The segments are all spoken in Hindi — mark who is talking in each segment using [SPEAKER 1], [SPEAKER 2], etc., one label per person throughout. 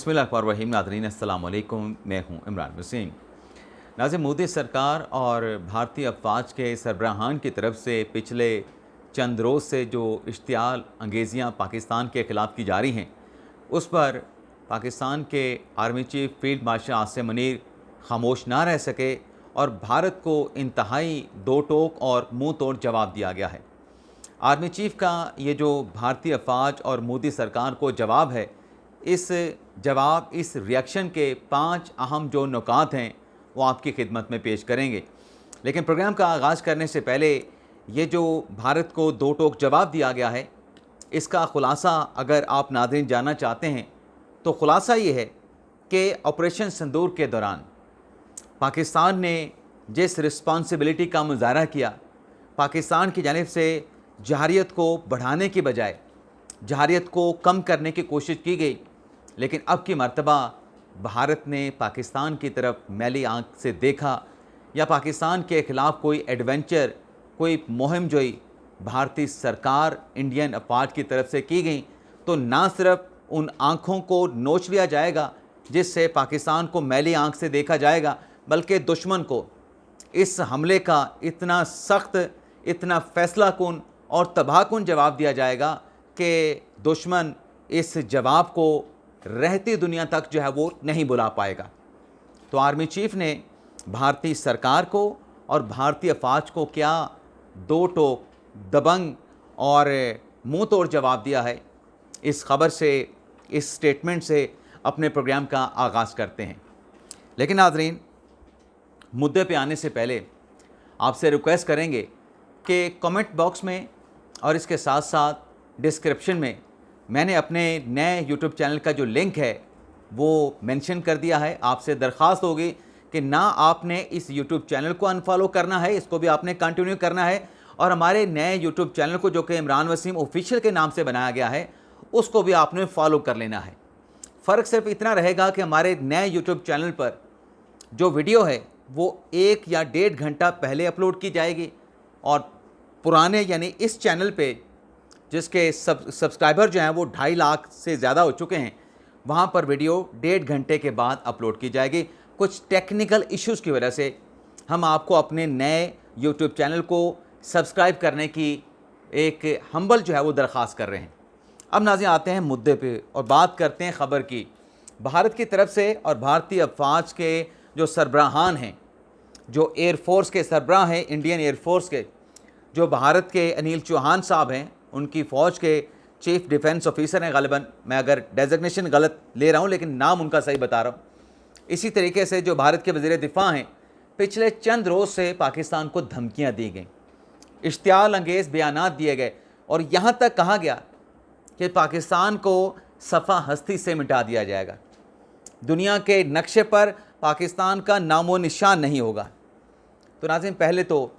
[SPEAKER 1] बिस्मिल्लाहिर्रहमानिर्रहीम। नाज़रीन अस्सलाम वालेकुम, मैं हूँ इमरान वसीम। नाज़रीन, मोदी सरकार और भारतीय अफवाज के सरबराहान की तरफ से पिछले चंद रोज़ से जो इश्तियाल अंगेज़ियाँ पाकिस्तान के ख़िलाफ़ की जा रही हैं, उस पर पाकिस्तान के army chief field marshal Asim Munir खामोश ना रह सके और भारत को इंतहाई दो टोक और मुँह तोड़ जवाब दिया गया है। आर्मी चीफ़ का ये जो भारतीय अफवाज और मोदी सरकार को जवाब है, इस रिएक्शन के 5 अहम जो नुकात हैं वो आपकी खिदमत में पेश करेंगे। लेकिन प्रोग्राम का आगाज़ करने से पहले ये जो भारत को दो टोक जवाब दिया गया है, इसका ख़ुलासा अगर आप नाज़रीन जानना चाहते हैं तो ख़ुलासा ये है कि ऑपरेशन सिंदूर के दौरान पाकिस्तान ने जिस रिस्पॉन्सिबिलिटी का मुज़ाहरा किया, पाकिस्तान की जानिब से जहारियत को बढ़ाने की बजाय जहारियत को कम करने की कोशिश की गई, लेकिन अब की मर्तबा भारत ने पाकिस्तान की तरफ मैली आंख से देखा या पाकिस्तान के ख़िलाफ़ कोई एडवेंचर, कोई मुहिम जोई भारतीय सरकार, इंडियन अफवाज की तरफ से की गई, तो ना सिर्फ उन आँखों को नोच लिया जाएगा जिससे पाकिस्तान को मैली आंख से देखा जाएगा, बल्कि दुश्मन को इस हमले का इतना सख्त, इतना फैसलाकुन और तबाहकुन जवाब दिया जाएगा कि दुश्मन इस जवाब को रहती दुनिया तक जो है वो नहीं बुला पाएगा। तो आर्मी चीफ़ ने भारतीय सरकार को और भारतीय अफवाज को क्या दो टोक, दबंग और मुंह तोड़ जवाब दिया है, इस खबर से, इस स्टेटमेंट से अपने प्रोग्राम का आगाज़ करते हैं। लेकिन नाज़रीन, मुद्दे पे आने से पहले आपसे रिक्वेस्ट करेंगे कि कमेंट बॉक्स में और इसके साथ साथ डिस्क्रिप्शन में मैंने अपने नए यूट्यूब चैनल का जो लिंक है वो मेंशन कर दिया है। आपसे दरख्वास्त होगी कि ना आपने इस यूट्यूब चैनल को अनफॉलो करना है, इसको भी आपने कंटिन्यू करना है, और हमारे नए यूट्यूब चैनल को जो कि इमरान वसीम ऑफिशियल के नाम से बनाया गया है, उसको भी आपने फॉलो कर लेना है। फ़र्क सिर्फ इतना रहेगा कि हमारे नए यूट्यूब चैनल पर जो वीडियो है वो 1 या 1.5 घंटा पहले अपलोड की जाएगी, और पुराने यानी इस चैनल पे जिसके सब्सक्राइबर जो हैं वो 2.5 लाख से ज़्यादा हो चुके हैं, वहाँ पर वीडियो 1.5 घंटे के बाद अपलोड की जाएगी। कुछ टेक्निकल इश्यूज़ की वजह से हम आपको अपने नए यूट्यूब चैनल को सब्सक्राइब करने की एक हम्बल जो है वो दरख्वास्त कर रहे हैं। अब नाज़रीन आते हैं मुद्दे पे और बात करते हैं ख़बर की। भारत की तरफ से और भारतीय अफवाज के जो सरबराहान हैं, जो एयरफोर्स के सरबराह हैं, इंडियन एयरफोर्स के, जो भारत के अनिल चौहान साहब हैं, उनकी फ़ौज के चीफ़ डिफेंस ऑफिसर हैं ग़ालिबन, मैं अगर डेजिग्नेशन गलत ले रहा हूँ लेकिन नाम उनका सही बता रहा हूँ। इसी तरीके से जो भारत के वज़ीर दिफ़ा हैं, पिछले चंद रोज़ से पाकिस्तान को धमकियाँ दी गई, इश्तियाल अंगेज़ बयानात दिए गए, और यहाँ तक कहा गया कि पाकिस्तान को सफ़ा हस्ती से मिटा दिया जाएगा, दुनिया के नक्शे पर पाकिस्तान का नामो निशान नहीं होगा। तो नाज़रीन, पहले तो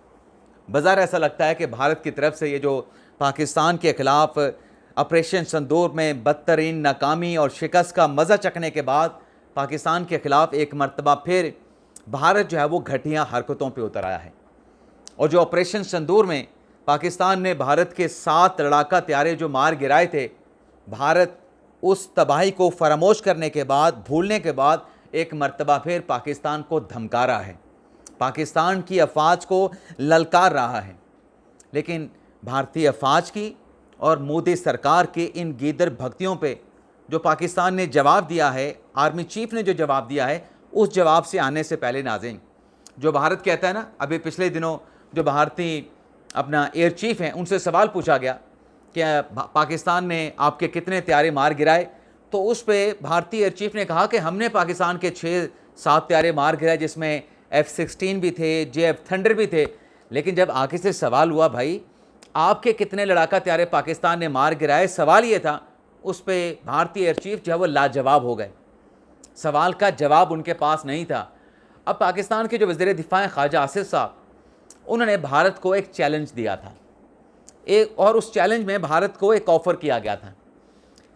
[SPEAKER 1] बाज़ार ऐसा लगता है कि भारत की तरफ से ये जो पाकिस्तान के ख़िलाफ़ ऑपरेशन सिंदूर में बदतरीन नाकामी और शिकस्त का मज़ा चखने के बाद पाकिस्तान के ख़िलाफ़ एक मरतबा फिर भारत जो है वो घटिया हरकतों पे उतर आया है। और जो ऑपरेशन सिंदूर में पाकिस्तान ने भारत के 7 लड़ाका त्यारे जो मार गिराए थे, भारत उस तबाही को फरामोश करने के बाद, भूलने के बाद एक मरतबा फिर पाकिस्तान को धमका रहा है, पाकिस्तान की अफवाज को ललकार रहा है। लेकिन भारतीय अफवाज की और मोदी सरकार के इन गीदड़ भक्तियों पे जो पाकिस्तान ने जवाब दिया है, आर्मी चीफ़ ने जो जवाब दिया है, उस जवाब से आने से पहले नाज़रीन, जो भारत कहता है ना, अभी पिछले दिनों जो भारतीय अपना एयर चीफ़ हैं, उनसे सवाल पूछा गया कि पाकिस्तान ने आपके कितने त्यारे मार गिराए, तो उस पर भारतीय एयर चीफ़ ने कहा कि हमने पाकिस्तान के 6-7 त्यारे मार गिराए, जिसमें F-16 भी थे, JF थंडर भी थे। लेकिन जब आगे से सवाल हुआ, भाई आपके कितने लड़ाका त्यारे पाकिस्तान ने मार गिराए, सवाल ये था, उस पर भारतीय एयर चीफ़ जो है वो लाजवाब हो गए, सवाल का जवाब उनके पास नहीं था। अब पाकिस्तान के जो वज़ीर दिफ़ा हैं ख्वाजा आसिफ साहब, उन्होंने भारत को एक चैलेंज दिया था, और उस चैलेंज में भारत को एक ऑफ़र किया गया था।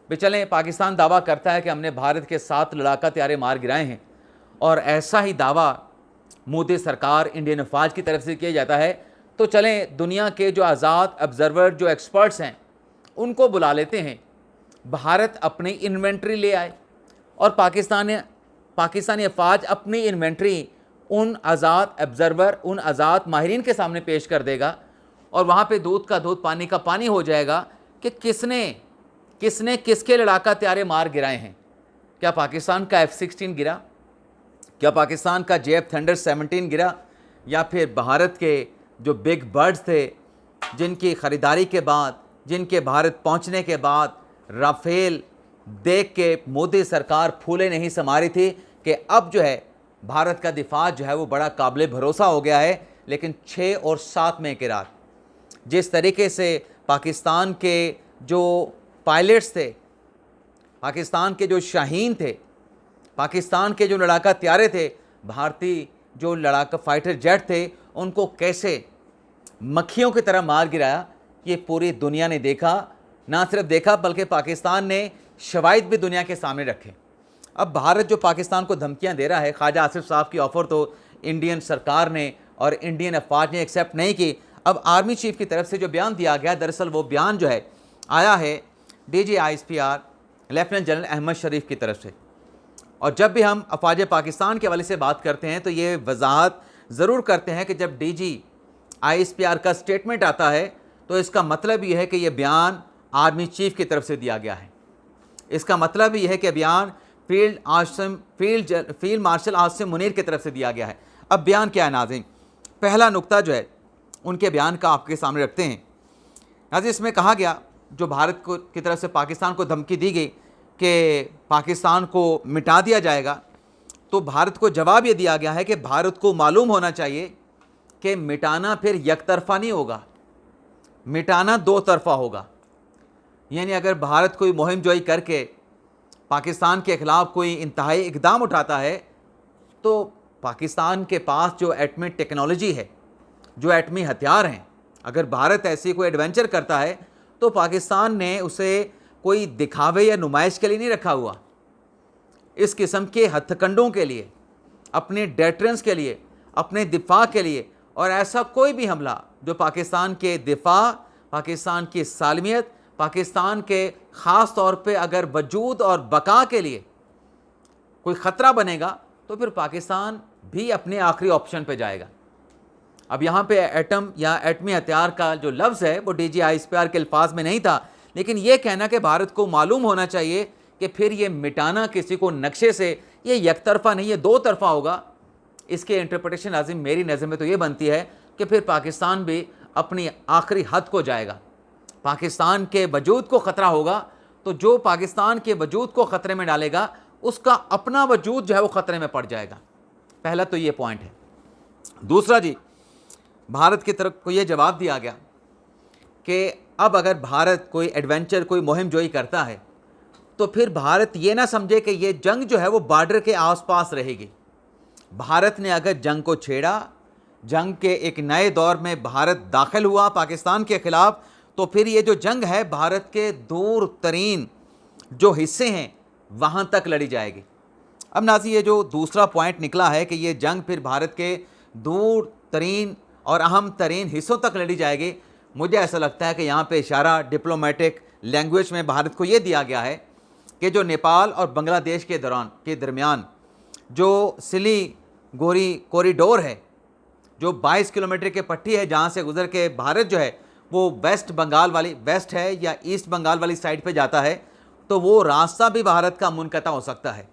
[SPEAKER 1] भाई चलें, पाकिस्तान दावा करता है कि हमने भारत के 7 लड़ाका त्यारे मार गिराए हैं, और ऐसा ही दावा मोदी सरकार, इंडियन अफवाज की तरफ से किया जाता है, तो चलें दुनिया के जो आज़ाद ऑब्ज़र्वर, जो एक्सपर्ट्स हैं, उनको बुला लेते हैं, भारत अपनी इन्वेंट्री ले आए, और पाकिस्तानी अफवाज अपनी इन्वेंट्री उन आज़ाद ऑब्ज़र्वर, उन आज़ाद माहिरीन के सामने पेश कर देगा और वहाँ पे दूध का दूध पानी का पानी हो जाएगा कि किसने किसके लड़ाका त्यारे मार गिराए हैं। क्या पाकिस्तान का F-16 गिरा, क्या पाकिस्तान का JF थंडर 17 गिरा, या फिर भारत के जो बिग बर्ड्स थे जिनकी ख़रीदारी के बाद, जिनके भारत पहुंचने के बाद राफेल देख के मोदी सरकार फूले नहीं समा रही थी कि अब जो है भारत का दिफा जो है वो बड़ा काबिल भरोसा हो गया है। लेकिन 6 और 7 मई की रात जिस तरीके से पाकिस्तान के जो पायलट्स थे, पाकिस्तान के जो शाहीन थे, पाकिस्तान के जो लड़ाका त्यारे थे, भारतीय जो लड़ाका फाइटर जेट थे, उनको कैसे मक्खियों की तरह मार गिराया, ये पूरी दुनिया ने देखा। ना सिर्फ देखा बल्कि पाकिस्तान ने शवाहिद भी दुनिया के सामने रखे। अब भारत जो पाकिस्तान को धमकियां दे रहा है, ख्वाजा आसिफ साहब की ऑफ़र तो इंडियन सरकार ने और इंडियन अफवाज ने एक्सेप्ट नहीं की। अब आर्मी चीफ की तरफ से जो बयान दिया गया, दरअसल वो बयान जो है आया है DG ISPR lieutenant general Ahmed Sharif की तरफ से। और जब भी हम अफवाज पाकिस्तान के हवाले से बात करते हैं तो ये वजाहत ज़रूर करते हैं कि जब DG ISPR का स्टेटमेंट आता है तो इसका मतलब ये है कि यह बयान आर्मी चीफ की तरफ से दिया गया है। इसका मतलब ये है कि बयान फील्ड मार्शल आसिम मुनीर की तरफ से दिया गया है। अब बयान क्या है नाज़रीन, पहला नुक्ता जो है उनके बयान का आपके सामने रखते हैं। नाज़रीन, इसमें कहा गया, जो भारत को की तरफ से पाकिस्तान को धमकी दी गई कि पाकिस्तान को मिटा दिया जाएगा, तो भारत को जवाब ये दिया गया है कि भारत को मालूम होना चाहिए कि मिटाना फिर यकतरफा नहीं होगा, मिटाना दो तरफा होगा। यानी अगर भारत कोई मुहिम जोई करके पाकिस्तान के ख़िलाफ़ कोई इंतहाई इक़दाम उठाता है तो पाकिस्तान के पास जो एटमी टेक्नोलॉजी है, जो एटमी हथियार हैं, अगर भारत ऐसी कोई एडवेंचर करता है तो पाकिस्तान ने उसे कोई दिखावे या नुमाइश के लिए नहीं रखा हुआ। इस किस्म के हथकंडों के लिए, अपने डेटरेंस के लिए, अपने दिफा के लिए, और ऐसा कोई भी हमला जो पाकिस्तान के दिफा, पाकिस्तान की सालमियत, पाकिस्तान के ख़ास तौर पे अगर वजूद और बका के लिए कोई ख़तरा बनेगा तो फिर पाकिस्तान भी अपने आखिरी ऑप्शन पे जाएगा। अब यहाँ पे एटम या एटमी हथियार का जो लफ्ज़ है वो DG ISPR के अल्फाज में नहीं था, लेकिन ये कहना कि भारत को मालूम होना चाहिए कि फिर ये मिटाना किसी को नक्शे से ये यकतरफा नहीं, ये दो तरफा होगा। इसके इंटरप्रिटेशन लाजिम मेरी नज़र में तो ये बनती है कि फिर पाकिस्तान भी अपनी आखिरी हद को जाएगा, पाकिस्तान के वजूद को ख़तरा होगा, तो जो पाकिस्तान के वजूद को ख़तरे में डालेगा उसका अपना वजूद जो है वो ख़तरे में पड़ जाएगा। पहला तो ये पॉइंट है। दूसरा जी, भारत की तरफ को ये जवाब दिया गया कि अब अगर भारत कोई एडवेंचर, कोई मुहिम जोई करता है तो फिर भारत ये ना समझे कि ये जंग जो है वो बॉर्डर के आसपास रहेगी। भारत ने अगर जंग को छेड़ा, जंग के एक नए दौर में भारत दाखिल हुआ पाकिस्तान के ख़िलाफ़, तो फिर ये जो जंग है भारत के दूर तरीन जो हिस्से हैं वहाँ तक लड़ी जाएगी। अब नाज़रीन, ये जो दूसरा पॉइंट निकला है कि ये जंग फिर भारत के दूर तरीन और अहम तरीन हिस्सों तक लड़ी जाएगी, मुझे ऐसा लगता है कि यहाँ पे इशारा डिप्लोमेटिक लैंग्वेज में भारत को ये दिया गया है कि जो नेपाल और बांग्लादेश के दरमियान जो सिलीगुड़ी कॉरिडोर है, जो 22 किलोमीटर की पट्टी है जहाँ से गुजर के भारत जो है वो वेस्ट है या ईस्ट बंगाल वाली साइड पे जाता है, तो वो रास्ता भी भारत का मुनक़ता हो सकता है।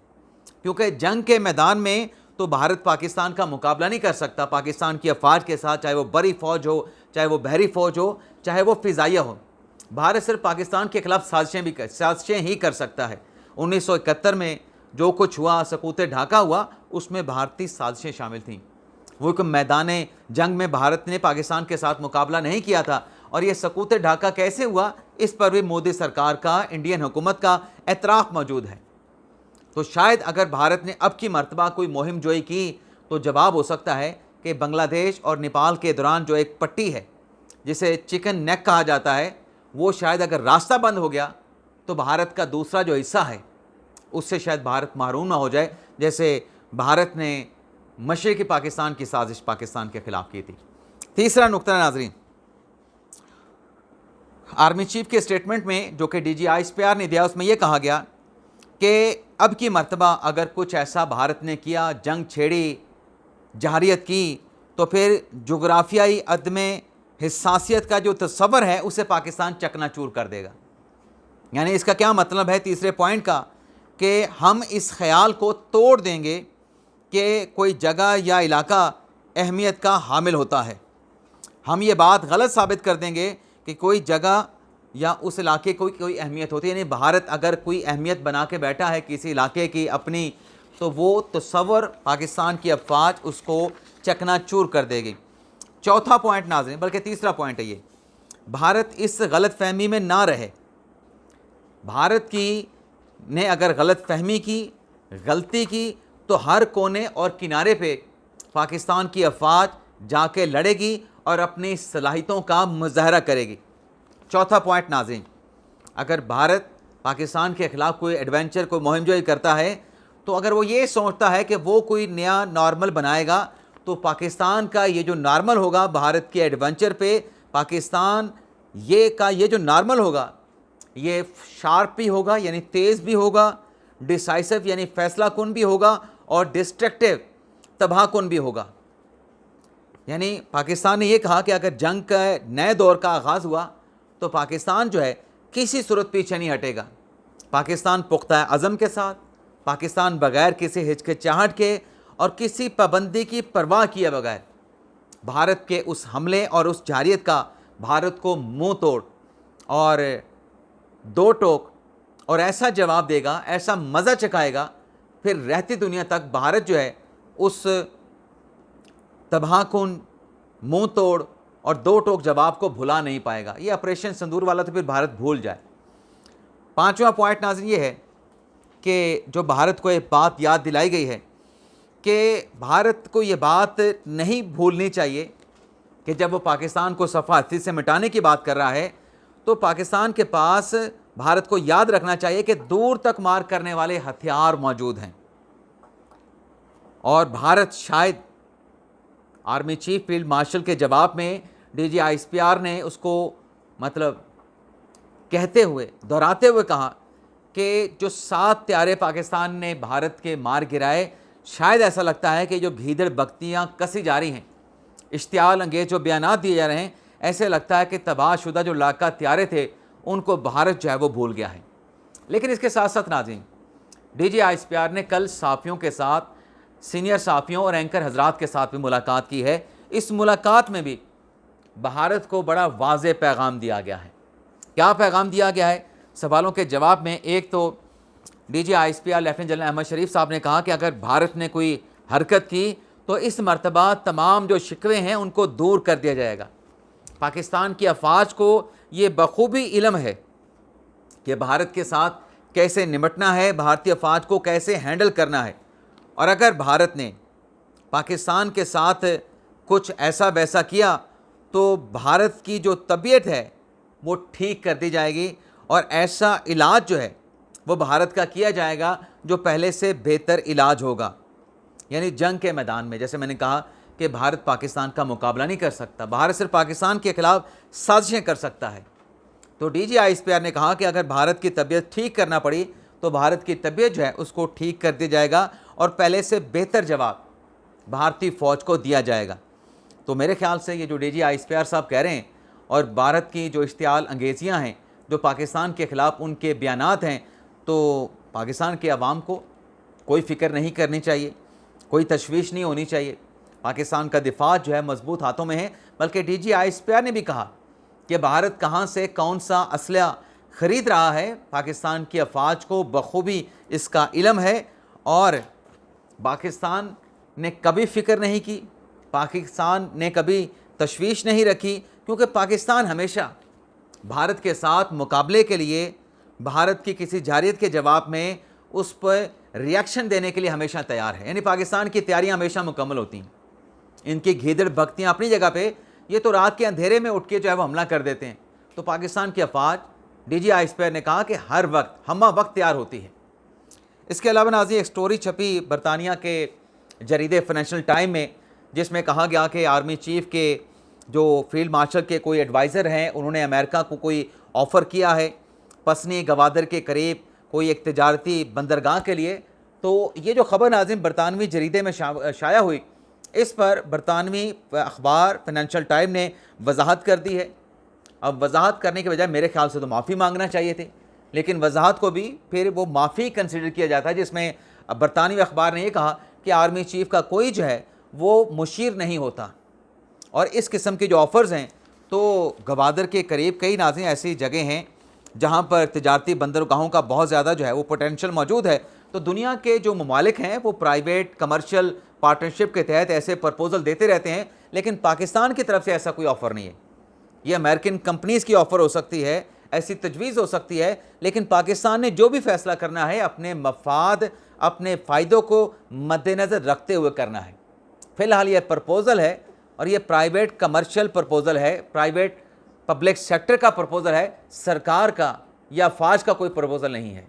[SPEAKER 1] क्योंकि जंग के मैदान में तो भारत पाकिस्तान का मुकाबला नहीं कर सकता पाकिस्तान की अफवाज के साथ, चाहे वो बड़ी फ़ौज हो, चाहे वो बहरी फ़ौज हो, चाहे वो फ़िज़ाइया हो। भारत सिर्फ पाकिस्तान के ख़िलाफ़ साजिशें ही कर सकता है। 1971 में जो कुछ हुआ, सकूत ढाका हुआ, उसमें भारतीय साजिशें शामिल थीं। वो एक मैदान जंग में भारत ने पाकिस्तान के साथ मुकाबला नहीं किया था। और ये सकूत ढाका कैसे हुआ, इस पर भी मोदी सरकार का, इंडियन हुकूमत का एतराफ़ मौजूद है। तो शायद अगर भारत ने अब की मर्तबा कोई मुहिम जोई की तो जवाब हो सकता है कि बांग्लादेश और नेपाल के दौरान जो एक पट्टी है जिसे चिकन नेक कहा जाता है, वो शायद अगर रास्ता बंद हो गया तो भारत का दूसरा जो हिस्सा है उससे शायद भारत महरूम ना हो जाए, जैसे भारत ने मशरिकी पाकिस्तान की साजिश पाकिस्तान के ख़िलाफ़ की थी। तीसरा नुक्ता नाज़रीन, आर्मी चीफ के स्टेटमेंट में जो कि DG ISPR ने दिया, उसमें यह कहा गया कि अब की मर्तबा अगर कुछ ऐसा भारत ने किया, जंग छेड़ी, जहारियत की, तो फिर जोग्राफियाई अदम हिस्सासियत का जो तस्वर है उसे पाकिस्तान चकनाचूर कर देगा। यानी इसका क्या मतलब है तीसरे पॉइंट का, कि हम इस ख्याल को तोड़ देंगे कि कोई जगह या इलाका अहमियत का हामिल होता है। हम ये बात गलत साबित कर देंगे कि कोई जगह या उस इलाके को कोई अहमियत होती है। यानी भारत अगर कोई अहमियत बना के बैठा है किसी इलाके की अपनी, तो वो तस्वर पाकिस्तान की अफवाज उसको चकनाचूर कर देगी। चौथा पॉइंट नाज़रीन, बल्कि तीसरा पॉइंट है ये, भारत इस गलत फहमी में ना रहे। भारत की ने अगर गलत फहमी की, गलती की, तो हर कोने और किनारे पे पाकिस्तान की अफवाज जाके लड़ेगी और अपनी सलाहियतों का मुजाहरा करेगी। चौथा पॉइंट नाज़रीन, अगर भारत पाकिस्तान के ख़िलाफ़ कोई एडवेंचर, कोई मुहिमजोई करता है, तो अगर वो ये सोचता है कि वो कोई नया नॉर्मल बनाएगा, तो पाकिस्तान का ये जो नॉर्मल होगा भारत के एडवेंचर पे, पाकिस्तान ये जो नॉर्मल होगा ये शार्प भी होगा, यानी तेज़ भी होगा, डिसाइसिव यानी फैसला कुन भी होगा, और डिस्ट्रक्टिव तबाहकुन भी होगा। यानी पाकिस्तान ने यह कहा कि अगर जंग का नए दौर का आगाज़ हुआ तो पाकिस्तान जो है किसी सूरत पीछे नहीं हटेगा। पाकिस्तान पुख्ता अज़म के साथ, पाकिस्तान बग़ैर किसी हिचकिचाहट के और किसी पाबंदी की परवाह किए बगैर भारत के उस हमले और उस जारियत का भारत को मुंह तोड़ और दो टोक और ऐसा जवाब देगा, ऐसा मज़ा चखाएगा, फिर रहती दुनिया तक भारत जो है उस तबाहकुन, मुंह तोड़ और दो टोक जवाब को भुला नहीं पाएगा। ये ऑपरेशन सिंदूर वाला तो फिर भारत भूल जाए। पांचवा पॉइंट नाज़रीन ये है कि जो भारत को एक बात याद दिलाई गई है कि भारत को ये बात नहीं भूलनी चाहिए कि जब वो पाकिस्तान को सफ़ा हस्ती से मिटाने की बात कर रहा है, तो पाकिस्तान के पास भारत को याद रखना चाहिए कि दूर तक मार करने वाले हथियार मौजूद हैं। और भारत शायद आर्मी चीफ फील्ड मार्शल के जवाब में DGISPR ने उसको मतलब कहते हुए, दोहराते हुए कहा कि जो 7 त्यारे पाकिस्तान ने भारत के मार गिराए, शायद ऐसा लगता है कि जो भीतर बख्तियाँ कसी जा रही हैं, इश्तियाल अंगेज जो बयानात दिए जा रहे हैं, ऐसे लगता है कि तबाहशुदा जो लाका त्यारे थे उनको भारत जो है वो भूल गया है। लेकिन इसके साथ साथ नाज़रीन, DGISPR ने कल सहाफ़ियों के साथ, सीनियर सहाफ़ियों और एंकर हजरात के साथ भी मुलाकात की है। इस मुलाकात में भी भारत को बड़ा वाज़ेह पैगाम दिया गया है। क्या पैगाम दिया गया है? सवालों के जवाब में एक तो DGISPR लेफ्टिनेंट जनरल अहमद शरीफ साहब ने कहा कि अगर भारत ने कोई हरकत की तो इस मर्तबा तमाम जो शिकवे हैं उनको दूर कर दिया जाएगा। पाकिस्तान की अफवाज को ये बखूबी इल्म है कि भारत के साथ कैसे निपटना है, भारतीय अफवाज को कैसे हैंडल करना है, और अगर भारत ने पाकिस्तान के साथ कुछ ऐसा वैसा किया तो भारत की जो तबीयत है वो ठीक कर दी जाएगी और ऐसा इलाज जो है वो भारत का किया जाएगा जो पहले से बेहतर इलाज होगा। यानी जंग के मैदान में, जैसे मैंने कहा कि भारत पाकिस्तान का मुकाबला नहीं कर सकता, भारत सिर्फ पाकिस्तान के ख़िलाफ़ साजिशें कर सकता है। तो DGISPR ने कहा कि अगर भारत की तबीयत ठीक करना पड़ी तो भारत की तबीयत जो है उसको ठीक कर दिया जाएगा और पहले से बेहतर जवाब भारतीय फ़ौज को दिया जाएगा। तो मेरे ख़्याल से ये जो DGISPR साहब कह रहे हैं और भारत की जो इश्तियाल अंगेजियाँ हैं, जो पाकिस्तान के ख़िलाफ़ उनके बयानात हैं, तो पाकिस्तान के अवाम को कोई फ़िक्र नहीं करनी चाहिए, कोई तशवीश नहीं होनी चाहिए। पाकिस्तान का दिफा जो है मजबूत हाथों में है। बल्कि DGISPR ने भी कहा कि भारत कहाँ से कौन सा असलहा ख़रीद रहा है, पाकिस्तान की अफवाज को बखूबी इसका इल्म है और पाकिस्तान ने कभी फ़िक्र नहीं की, पाकिस्तान ने कभी तशवीश नहीं रखी, क्योंकि पाकिस्तान हमेशा भारत के साथ मुकाबले के लिए, भारत की किसी जारियत के जवाब में उस पर रिएक्शन देने के लिए हमेशा तैयार है। यानी पाकिस्तान की तैयारियां हमेशा मुकम्मल होती हैं। इनकी घीदड़ भक्तियाँ अपनी जगह पे, ये तो रात के अंधेरे में उठ के जो है वो हमला कर देते हैं। तो पाकिस्तान की अफवाज, DGISPR ने कहा कि हर वक्त हमा वक्त तैयार होती है। इसके अलावा नाज़रीन, एक स्टोरी छपी बरतानिया के जरीदे फाइनेंशियल टाइम में, जिसमें कहा गया कि आर्मी चीफ के जो फील्ड मार्शल के कोई एडवाइज़र हैं, उन्होंने अमेरिका को कोई ऑफ़र किया है, पसनी गवादर के करीब कोई एक तजारती बंदरगाह के लिए। तो ये जो ख़बर नाज़रीन बरतानवी जरीदे में शाया हुई, इस पर बरतानवी अखबार फाइनेंशियल टाइम ने वजाहत कर दी है। अब वजाहत करने के बजाय मेरे ख्याल से तो माफ़ी मांगना चाहिए थी, लेकिन वजाहत को भी फिर वो माफ़ी कंसिडर किया जाता है, जिसमें बरतानवी अखबार ने यह कहा कि आर्मी चीफ़ का कोई जो है वो मुशीर नहीं होता। और इस किस्म के जो ऑफ़र्स हैं, तो गवादर के करीब कई नाज़रीन ऐसी जगह हैं जहाँ पर तिजारती बंदरगाहों का बहुत ज़्यादा जो है वो पोटेंशियल मौजूद है। तो दुनिया के जो ममालिक हैं वो प्राइवेट कमर्शियल पार्टनरशिप के तहत ऐसे प्रपोज़ल देते रहते हैं, लेकिन पाकिस्तान की तरफ से ऐसा कोई ऑफ़र नहीं है। ये अमेरिकन कंपनीज़ की ऑफ़र हो सकती है, ऐसी तजवीज़ हो सकती है, लेकिन पाकिस्तान ने जो भी फ़ैसला करना है अपने मफाद, अपने फ़ायदों को मद्देनज़र रखते हुए करना है। फ़िलहाल ये प्रपोज़ल है और ये प्राइवेट कमर्शियल प्रपोज़ल है, प्राइवेट पब्लिक सेक्टर का प्रपोज़ल है, सरकार का या फ़ौज का कोई प्रपोज़ल नहीं है।